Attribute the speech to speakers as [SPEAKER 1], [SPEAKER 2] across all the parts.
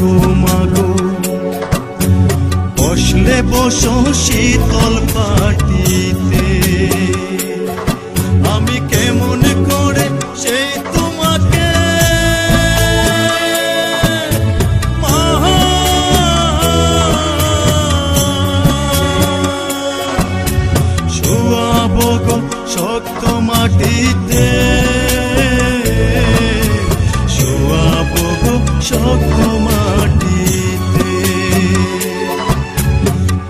[SPEAKER 1] গো মাগো, বসলে বসো শীতল পাটিতে, আমি কেমন করে সেই তোমাকে শোয়াবো গো শক্ত মাটিতে, শোয়াবো গো শক্ত মাটিতে।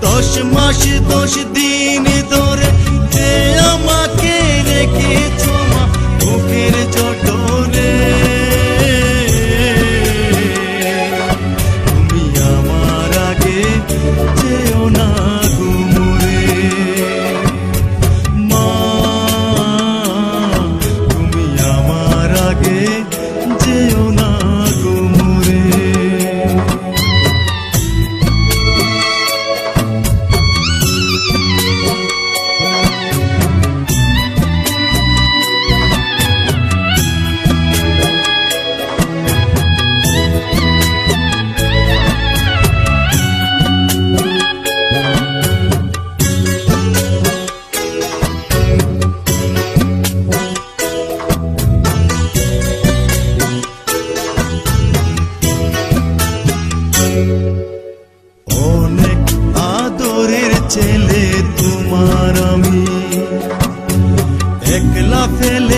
[SPEAKER 1] 10 মাস 10 দিন ধরে যে আমাকে রেখেছ মা বুকের জঠরে, তুমি আমার আগে যেও না গো মরে, মা তুমি আমার আগে যেও না গো মরে। অনেক আদরের ছেলে তোমার আমি, একলা ফেলে